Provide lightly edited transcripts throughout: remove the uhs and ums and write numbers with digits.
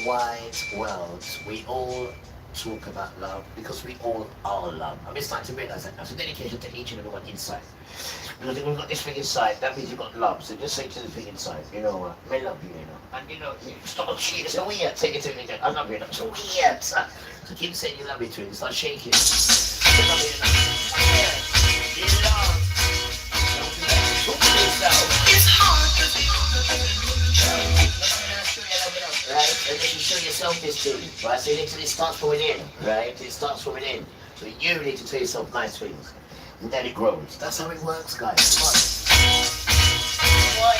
wide world. We all talk about love because we all are love. I'm just starting to realise that now. So dedication to each and everyone inside. Because if we've got this thing inside, that means you've got love. So just say to the thing inside, you know what, I love you, you know. And you know, stop shaking, it's so weird. Take it to me again. I love you, it's so weird. So keep saying you love me to him, start shaking. You love me, you love. Talk to yourself. It's hard to feel the right? And then you show yourself this too, right? So literally it starts from within, right? It starts from within. So you need to tell yourself nice things. And then it grows. That's how it works, guys. Come on. Why?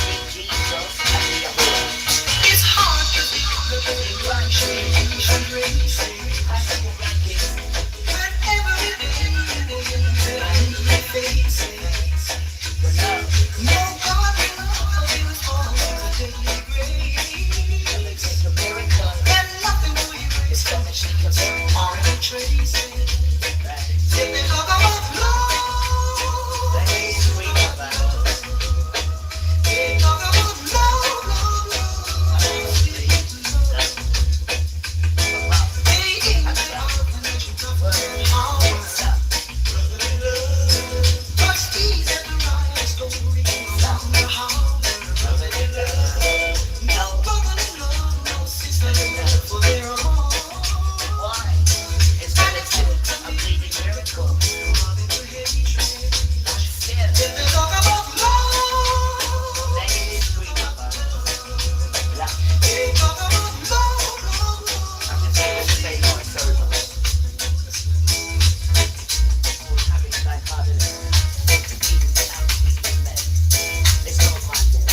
In Jesus and the Lord. It's hard to feel the righteous and grace. I said we're ranking. Whenever it is, and the faces. No God will love you for the daily grace. And nothing will you is coming, she can turn on the traces. Take the talk about love. That is sweet about love. They talk about love, love, love. They in the heart that you come from power. Trustees at the riot story from the house. No brotherly love, no sisterly love for their own. Why? It's connected. I'm bleeding miracle. If they talk about love, they sweet about love. They talk about love, love, love. I'm just saying no, it's so much. Having like hard in it. It's not my day.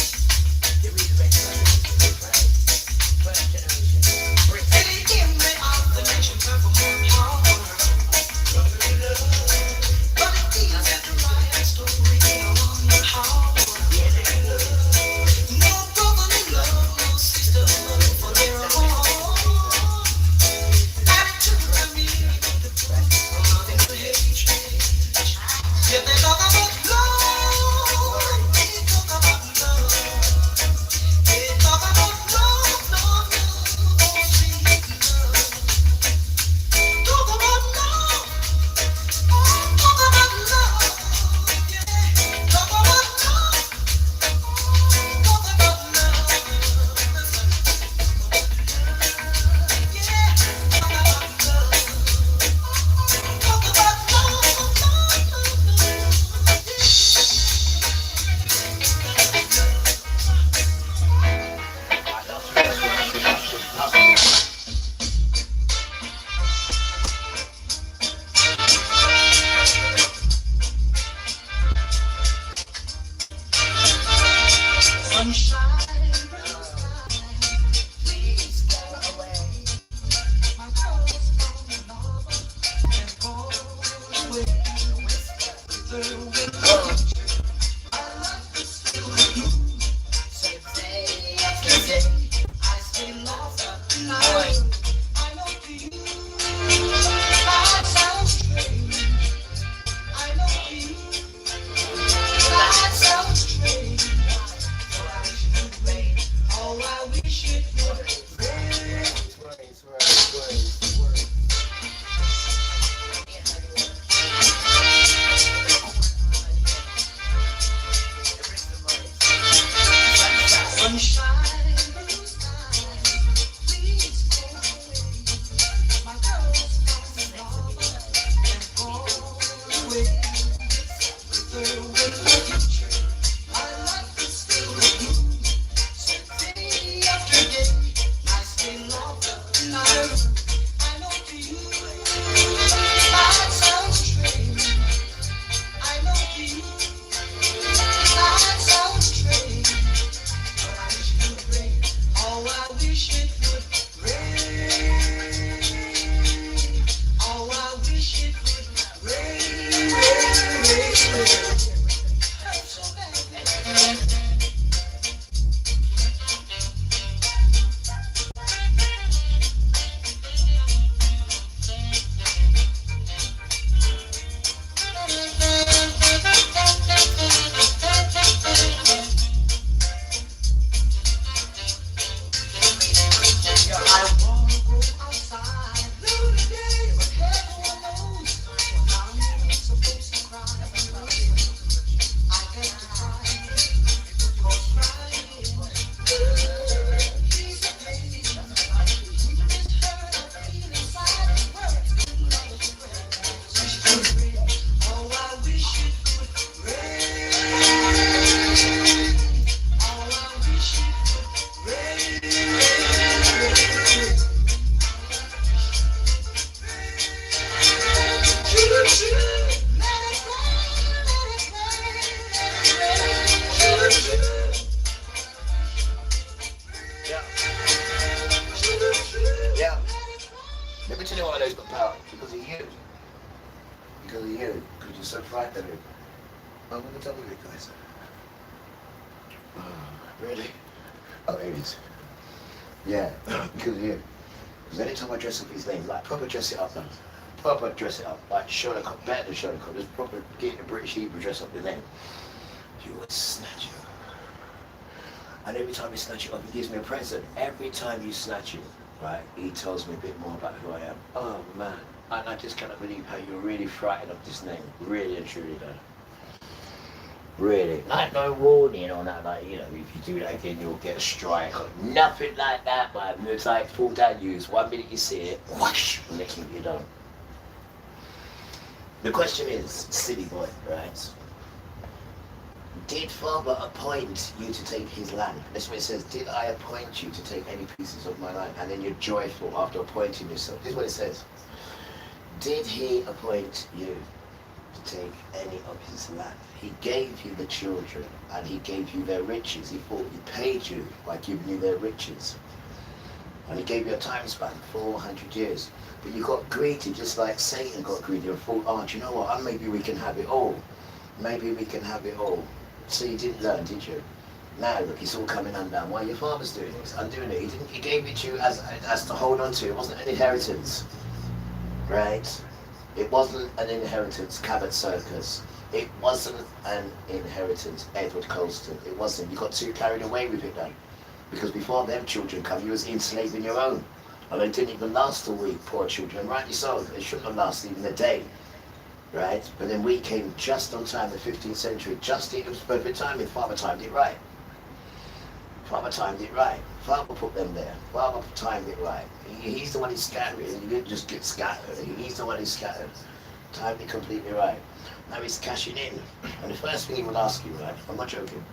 You read the rest of it, right? First generation. British. In the of the nation, turn for more power. But it deals at the riot story, I wonder how. No brotherly love, no sister love for their own. Attitude to me, the truth, nothing but hatred. Yeah, they talk about love, they talk about love. They talk about love, love, love, oh sweet love. Talk about love, oh talk about love, yeah. Talk about love, talk about love, yeah. Talk about love, talk about sunshine, please go away. My girl's falling in love and go away. The wind I love this feeling. Same day after day, I stay lost at night. I know to you that sounds strange. I know to you that sounds strange. Really? Oh, it is. Yeah, because yeah. Because anytime I dress up his name, like proper dress it up, man. Proper dress it up. Like Sherlock Holmes, better than Sherlock Holmes. Just proper get the British Hebrew dress up the name. You would snatch it. And every time you snatch it up, he gives me a present. Every time you snatch it, right, he tells me a bit more about who I am. Oh man. And I just cannot believe how you're really frightened of this name. Really and truly, though. Really. Like no warning or that, like, you know, if you do that again, you'll get a strike. Or nothing like that, man. It's like full down use. 1 minute you see it, whoosh, next minute you don't. The question is, silly boy, right? Did Father appoint you to take his land? That's what it says. Did I appoint you to take any pieces of my land? And then you're joyful after appointing yourself. This is what it says. Did he appoint you to take any of his land? He gave you the children and he gave you their riches. He thought he paid you by giving you their riches. And he gave you a time span, 400 years. But you got greedy just like Satan got greedy and thought, oh, do you know what? Maybe we can have it all. Maybe we can have it all. So you didn't learn, did you? Now look, it's all coming undone. Why your father's doing this? Undoing it. He gave it to you as to hold on to. It wasn't an inheritance. Right? It wasn't an inheritance, Cabot Circus. It wasn't an inheritance, Edward Colston. It wasn't. You got too carried away with it then. Because before them children come, you was enslaving your own. And they didn't even last a week, poor children. And rightly so. They shouldn't have lasted even a day. Right? But then we came just on time, the 15th century. Just it was perfect timing. Father timed it right. Father timed it right. Father put them there. Father timed it right. He's the one who's scattering. You didn't just get scattered. He's the one who's scattered. Timed it completely right. Now he's cashing in. And the first thing he will ask you, right? I'm not joking.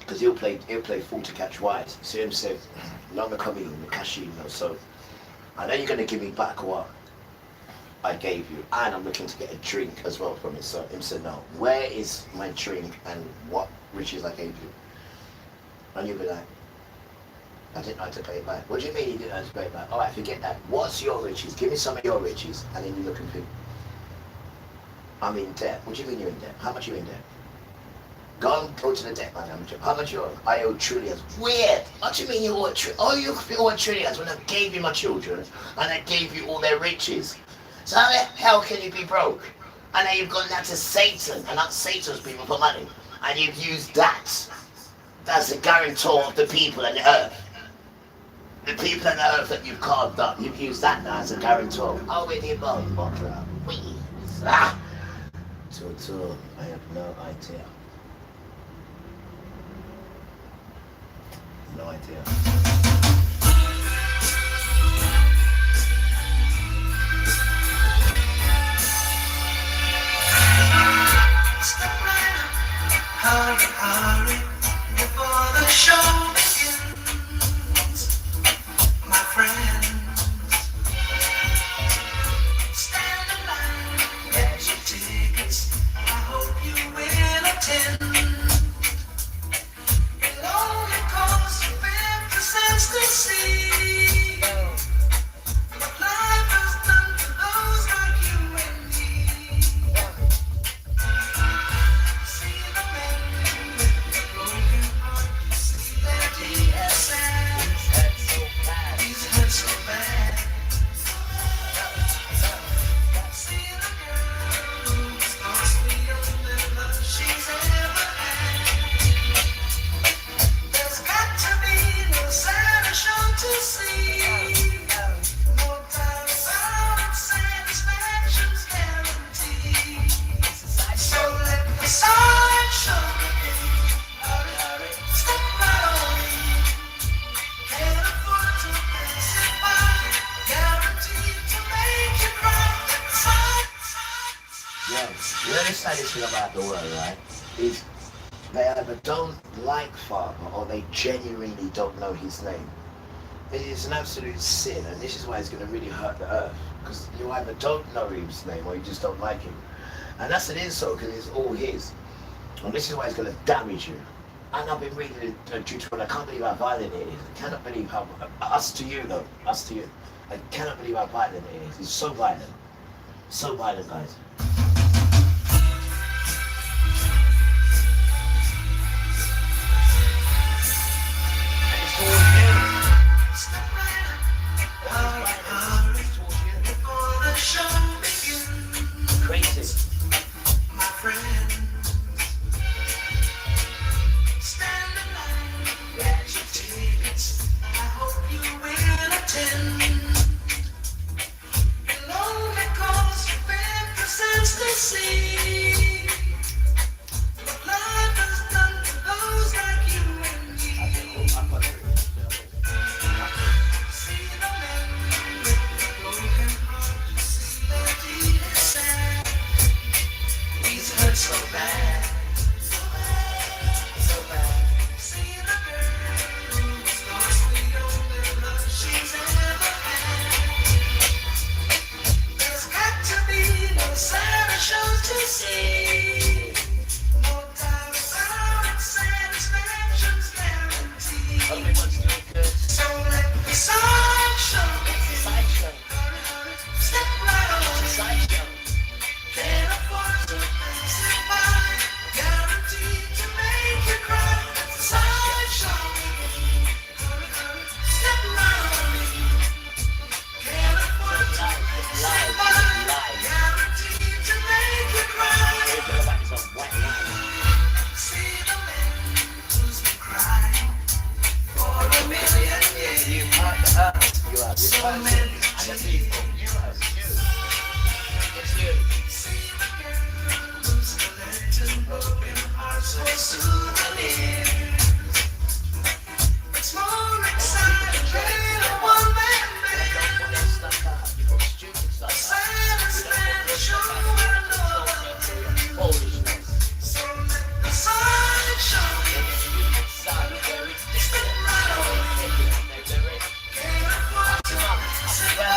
Because he'll play full to catch wide. You see him say, longer coming, cash in, so I know you're going to give me back what I gave you, and I'm looking to get a drink as well from it. So him said, no, where is my drink and what riches I gave you? And you'll be like, I didn't know how to pay it back. What do you mean you didn't know how to pay it back? All right, forget that. What's your riches? Give me some of your riches. And then you look and think, I'm in debt. What do you mean you're in debt? How much are you in debt? Go to the debt man. How much you owe? I owe trillions. Weird. What do you mean you owe you owe trillions when I gave you my children and I gave you all their riches? So how the hell can you be broke? And then you've gone down to Satan, and not Satan's people for money. And you've used that as the guarantor of the people and the earth. The people and the earth that you've carved up, you've used that now as a guarantor. Oh, with your bone, Butler. Ah! Tutu, I have no idea. No idea. Hurry, hurry, before the show begins, my friend. Stand in line, get your tickets. I hope you will attend. It only costs 50 cents to see what life has done to those like you and me. See the men with the broken heart, see their DSL. These hurt so bad. See the girl who's lost the only love she's ever had. There's got to be no sadder show to see. No doubt about it, satisfaction's guaranteed. So let the sideshow begin. Hurry, hurry, step right on in. Can't afford to pass it by. Guaranteed to make you cry. Yeah, the really saddest thing about the world, right, is they either don't like Father or they genuinely don't know his name. It is an absolute sin, and this is why it's going to really hurt the earth. Because you either don't know his name or you just don't like him. And that's an insult because it's all his. And this is why it's going to damage you. And I've been reading Deuteronomy. I can't believe how violent it is. I cannot believe how, us to you though, us to you. I cannot believe how violent it is. It's so violent. So violent, guys. see what life has done to those like you and me. See the man with the broken heart, see that he is sad. He's hurt so bad, so bad, so bad. See the girl who's lost the only love she's ever had. There's got to be no sadder shows to see. No doubt about it, satisfaction's guaranteed. So let the sun show. Hurry, hurry, step right on. Can't afford to pass it by. Guaranteed to make you cry. Sideshow. Hurry, hurry, step right on. Can't afford to pass it by. Guaranteed to make you cry. See the man who's been crying for a million years. So many tears. See the girl who's collecting broken hearts for souvenirs. It's more exciting than a one-man band. A silent man to show where love is. So let the sun show. Step right on. Can't afford to pass it by.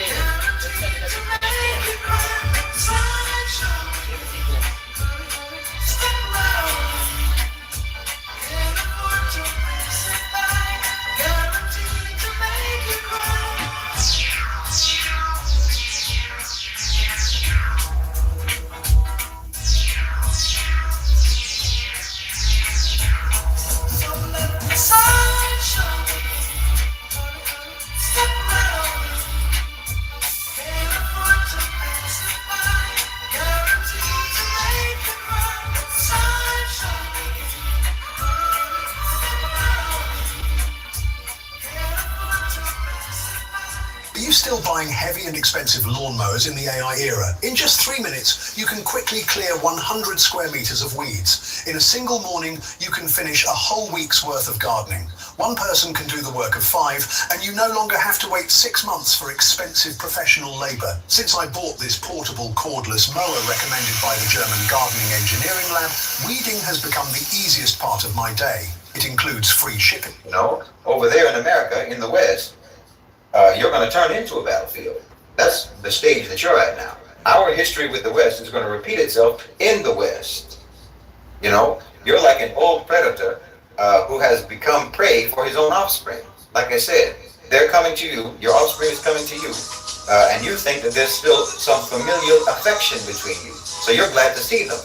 Guaranteed to make you cry. Sideshow. Step right on. Can't afford to pass it by. Guaranteed to make you cry. So let the sun show. Step right on. Can't afford to pass it by. Guaranteed to make you cry. Sun show. Step right on. Can't afford to pass it by. Are you still buying heavy and expensive lawnmowers in the AI era? In just 3 minutes, you can quickly clear 100 square meters of weeds. In a single morning, you can finish a whole week's worth of gardening. One person can do the work of 5, and you no longer have to wait 6 months for expensive professional labor. Since I bought this portable cordless mower recommended by the German Gardening Engineering Lab, weeding has become the easiest part of my day. It includes free shipping. Over there in America, in the West, you're going to turn into a battlefield. That's the stage that you're at now. Our history with the West is going to repeat itself in the West. You're like an old predator who has become prey for his own offspring. Like I said, they're coming to you, your offspring is coming to you, and you think that there's still some familial affection between you. So you're glad to see them.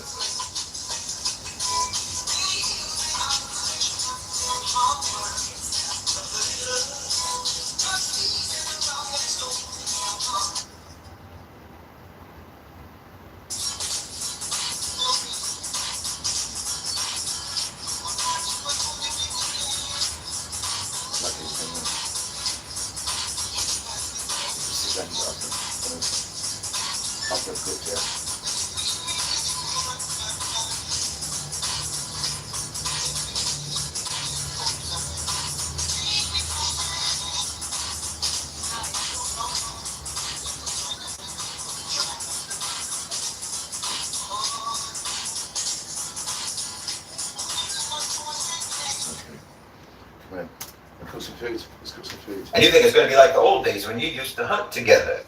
And you think it's going to be like the old days when you used to hunt together.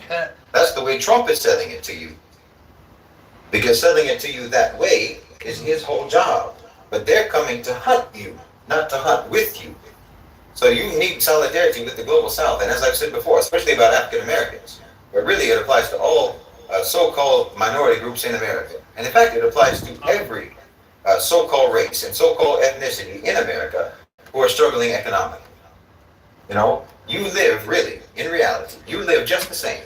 That's the way Trump is selling it to you. Because selling it to you that way is his whole job. But they're coming to hunt you, not to hunt with you. So you need solidarity with the Global South. And as I've said before, especially about African Americans, but really it applies to all so-called minority groups in America. And in fact, it applies to every so-called race and so-called ethnicity in America who are struggling economically. You live really, in reality, you live just the same.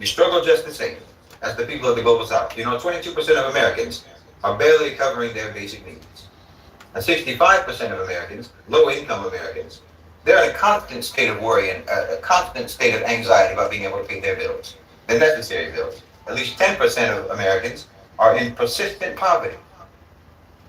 You struggle just the same as the people of the Global South. 22% of Americans are barely covering their basic needs. And 65% of Americans, low-income Americans, they're in a constant state of worry and a constant state of anxiety about being able to pay their bills, their necessary bills. At least 10% of Americans are in persistent poverty.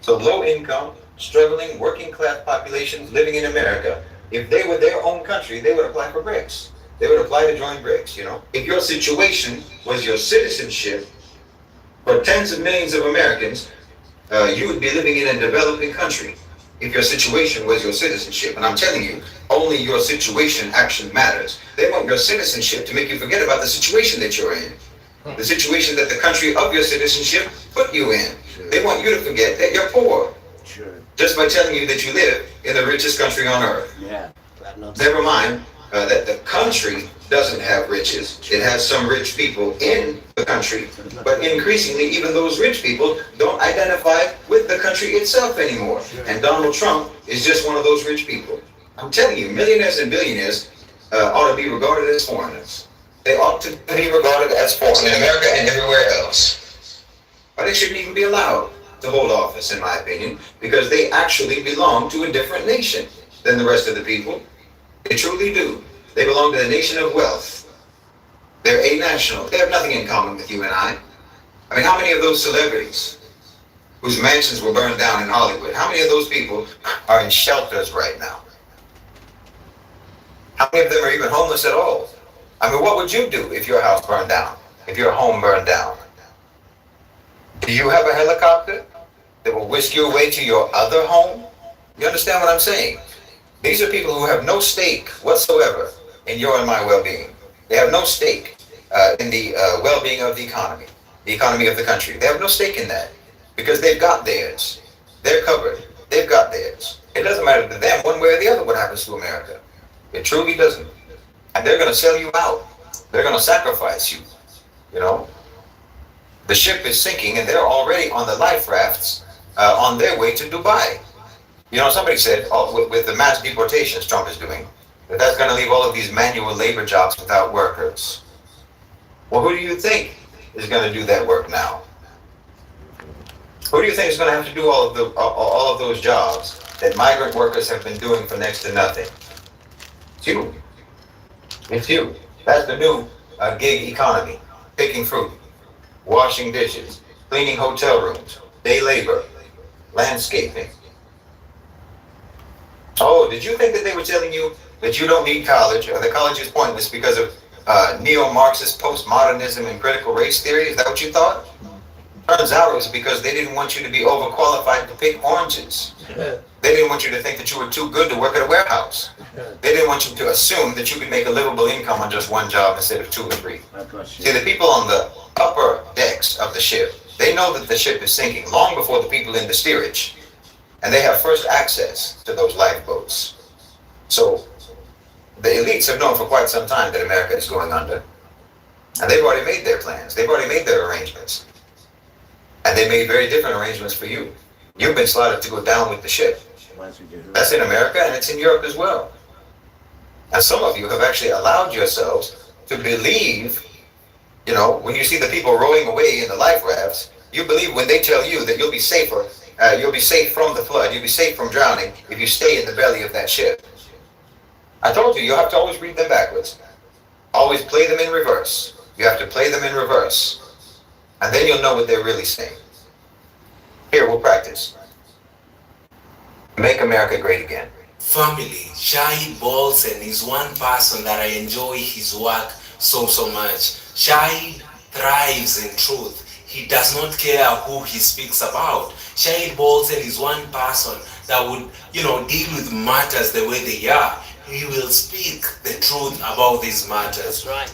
So low income, struggling, working class populations living in America, if they were their own country, they would apply for BRICS. They would apply to join BRICS, you know. If your situation was your citizenship for tens of millions of Americans, you would be living in a developing country if your situation was your citizenship. And I'm telling you, only your situation actually matters. They want your citizenship to make you forget about the situation that you're in, the situation that the country of your citizenship put you in. They want you to forget that you're poor, just by telling you that you live in the richest country on earth. Never mind that the country doesn't have riches. It has some rich people in the country, but increasingly even those rich people don't identify with the country itself anymore. And Donald Trump is just one of those rich people. I'm telling you, millionaires and billionaires ought to be regarded as foreigners. They ought to be regarded as foreigners in America and everywhere else. But they shouldn't even be allowed to hold office, in my opinion, because they actually belong to a different nation than the rest of the people. They truly do. They belong to the nation of wealth. They're a-national. They have nothing in common with you and I. I mean, how many of those celebrities whose mansions were burned down in Hollywood, how many of those people are in shelters right now? How many of them are even homeless at all? I mean, what would you do if your house burned down, if your home burned down? Do you have a helicopter that will whisk you away to your other home? You understand what I'm saying? These are people who have no stake whatsoever in your and my well-being. They have no stake in the well-being of the economy of the country. They have no stake in that because they've got theirs. They're covered. They've got theirs. It doesn't matter to them one way or the other what happens to America. It truly doesn't. And they're going to sell you out. They're going to sacrifice you. You know, the ship is sinking and they're already on the life rafts on their way to Dubai. You know, somebody said with the mass deportations Trump is doing, that's going to leave all of these manual labor jobs without workers. Well, who do you think is going to do that work now? Who do you think is going to have to do all of those jobs that migrant workers have been doing for next to nothing? It's you. It's you. That's the new gig economy. Picking fruit, washing dishes, cleaning hotel rooms, day labor, landscaping. Oh, did you think that they were telling you that you don't need college or that college is pointless because of neo-Marxist postmodernism and critical race theory? Is that what you thought? Turns out it was because they didn't want you to be overqualified to pick oranges. They didn't want you to think that you were too good to work at a warehouse. They didn't want you to assume that you could make a livable income on just one job instead of two or three. See, the people on the upper decks of the ship, they know that the ship is sinking long before the people in the steerage. And they have first access to those lifeboats. So the elites have known for quite some time that America is going under. And they've already made their plans. They've already made their arrangements. And they made very different arrangements for you. You've been slotted to go down with the ship. That's in America and it's in Europe as well. And some of you have actually allowed yourselves to believe, you know, when you see the people rowing away in the life rafts, you believe when they tell you that you'll be safer, you'll be safe from the flood, you'll be safe from drowning if you stay in the belly of that ship. I told you, you have to always read them backwards. Always play them in reverse. You have to play them in reverse. And then you'll know what they're really saying. Here, we'll practice. Make America great again. Family, Shahid Bolson is one person that I enjoy his work so much. Shahid thrives in truth. He does not care who he speaks about. Shahid Bolson is one person that would, deal with matters the way they are. He will speak the truth about these matters. That's right.